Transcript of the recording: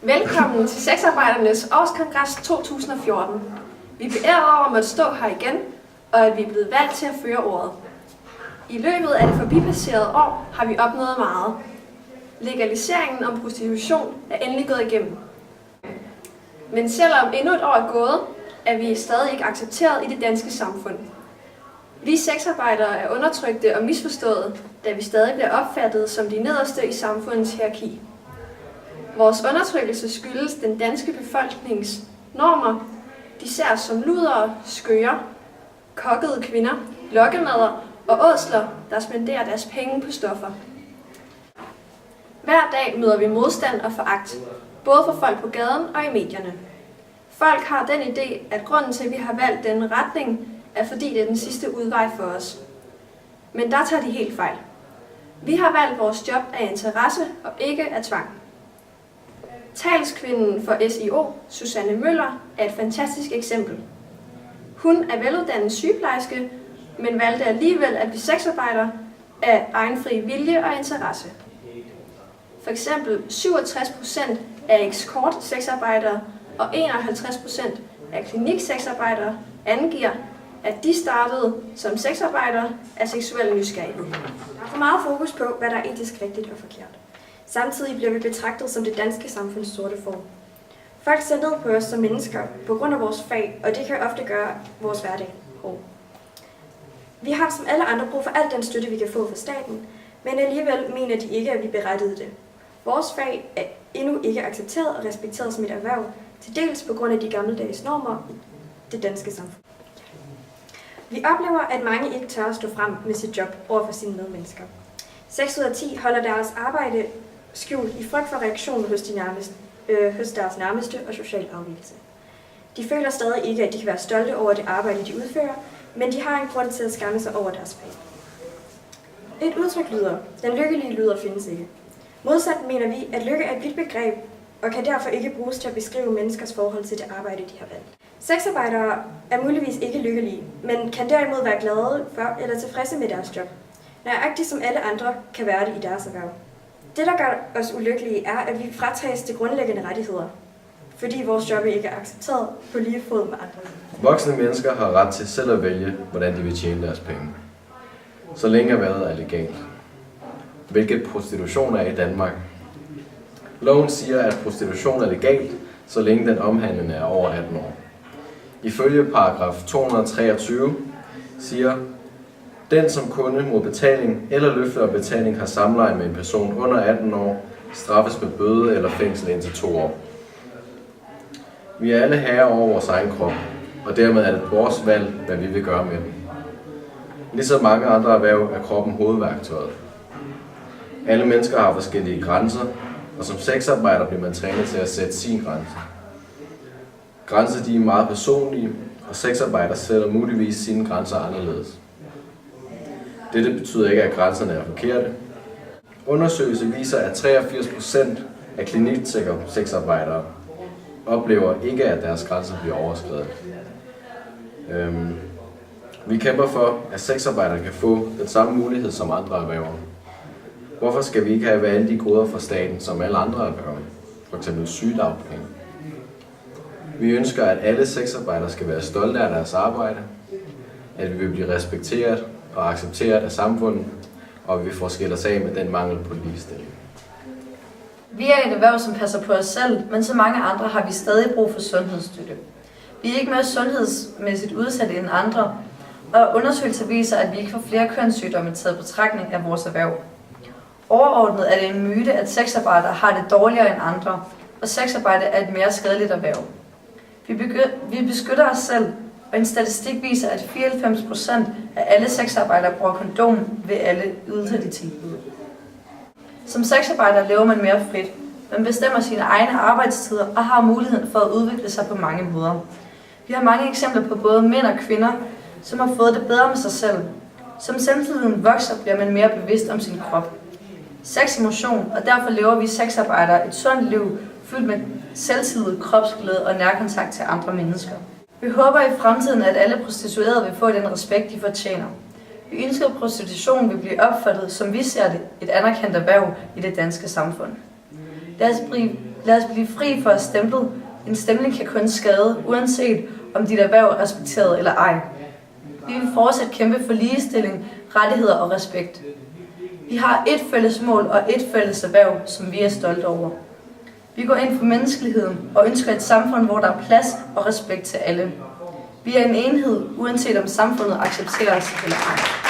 Velkommen til Sexarbejdernes Årskongres 2014. Vi er beæret over at måtte stå her igen, og at vi er blevet valgt til at føre ordet. I løbet af det forbipasserede år har vi opnået meget. Legaliseringen om prostitution er endelig gået igennem. Men selvom endnu et år er gået, er vi stadig ikke accepteret i det danske samfund. Vi sexarbejdere er undertrykte og misforstået, da vi stadig bliver opfattet som de nederste i samfundets hierarki. Vores undertrykkelse skyldes den danske befolknings normer. De ser os som ludere, skøre, kokkede kvinder, lokkemadder og ådsler, der spenderer deres penge på stoffer. Hver dag møder vi modstand og foragt, både fra folk på gaden og i medierne. Folk har den idé, at grunden til, at vi har valgt denne retning, er fordi det er den sidste udvej for os. Men der tager de helt fejl. Vi har valgt vores job af interesse og ikke af tvang. Talskvinden for SIO, Susanne Møller, er et fantastisk eksempel. Hun er veluddannet sygeplejerske, men valgte alligevel at blive sexarbejder af egen fri vilje og interesse. For eksempel 67% af escort-sexarbejdere og 51% af klinik-sexarbejdere angiver, at de startede som sexarbejdere af seksuel nysgerrighed. Der er for meget fokus på, hvad der er etisk rigtigt og forkert. Samtidig bliver vi betragtet som det danske samfunds sorte får. Folk ser ned på os som mennesker på grund af vores fag, og det kan ofte gøre vores hverdag hård. Vi har som alle andre brug for al den støtte, vi kan få fra staten, men alligevel mener de ikke, at vi berettigede det. Vores fag er endnu ikke accepteret og respekteret som et erhverv, til dels på grund af de gammeldags normer i det danske samfund. Vi oplever, at mange ikke tør at stå frem med sit job over for sine medmennesker. 6 ud af 10 holder deres arbejde skjult i frygt for reaktion hos deres nærmeste og social afvigelse. De føler stadig ikke, at de kan være stolte over det arbejde, de udfører, men de har en grund til at skamme sig over deres fag. Et udtryk lyder, den lykkelige lyder findes ikke. Modsat mener vi, at lykke er et vidt begreb, og kan derfor ikke bruges til at beskrive menneskers forhold til det arbejde, de har valgt. Sexarbejdere er muligvis ikke lykkelige, men kan derimod være glade for eller tilfredse med deres job. Nøjagtigt som alle andre kan være det i deres erhverv. Det, der gør os ulykkelige, er, at vi fratages de grundlæggende rettigheder, fordi vores job ikke er accepteret på lige fod med andre. Voksne mennesker har ret til selv at vælge, hvordan de vil tjene deres penge, så længe erhvervet er legalt. Hvilket prostitution er i Danmark. Loven siger, at prostitution er legalt, så længe den omhandlende er over 18 år. Ifølge paragraf 223 siger, den som kunde mod betaling eller løfte om betaling har samleje med en person under 18 år, straffes med bøde eller fængsel indtil 2 år. Vi er alle herrer over vores egen krop, og dermed er det vores valg, hvad vi vil gøre med den. Ligesom mange andre erhverv er kroppen hovedværktøjet. Alle mennesker har forskellige grænser, og som sexarbejder bliver man trænet til at sætte sin grænse. Grænser de er meget personlige, og sexarbejder sætter muligvis sine grænser anderledes. Dette betyder ikke, at grænserne er forkerte. Undersøgelser viser, at 83% af klinik-sexarbejdere oplever ikke, at deres grænser bliver overskredet. Vi kæmper for, at sexarbejdere kan få den samme mulighed som andre erhverv. Hvorfor skal vi ikke have alle de goder fra staten som alle andre erhverv? F.eks. sygedagpenge. Vi ønsker, at alle sexarbejdere skal være stolte af deres arbejde, at vi vil blive respekteret og accepteret af samfundet, og at vi får skilt os af med den mangel på ligestilling. Vi er et erhverv, som passer på os selv, men som mange andre har vi stadig brug for sundhedsstøtte. Vi er ikke mere sundhedsmæssigt udsatte end andre, og undersøgelser viser, at vi ikke får flere kønssygdomme taget betragtning af vores erhverv. Overordnet er det en myte, at sexarbejdere har det dårligere end andre, og sexarbejde er et mere skadeligt erhverv. Vi beskytter os selv, og en statistik viser, at 94% af alle sexarbejdere bruger kondom ved alle ydelser, de tilbyder. Som sexarbejder lever man mere frit. Man bestemmer sine egne arbejdstider og har muligheden for at udvikle sig på mange måder. Vi har mange eksempler på både mænd og kvinder, som har fået det bedre med sig selv. Som selvtilliden vokser, bliver man mere bevidst om sin krop. Sex er motion, og derfor lever vi sexarbejdere et sundt liv, fyldt med selvtillid, kropsglæde og nærkontakt til andre mennesker. Vi håber i fremtiden, at alle prostituerede vil få den respekt, de fortjener. Vi ønsker, at prostitution vil blive opfattet, som vi ser det, et anerkendt erhverv i det danske samfund. Lad os Lad os blive fri for stemplet. En stempling kan kun skade, uanset om dit erhverv er respekteret eller ej. Vi vil fortsat kæmpe for ligestilling, rettigheder og respekt. Vi har et fælles mål og et fælles erhverv, som vi er stolte over. Vi går ind for menneskeligheden og ønsker et samfund, hvor der er plads og respekt til alle. Vi er en enhed, uanset om samfundet accepterer os eller ej.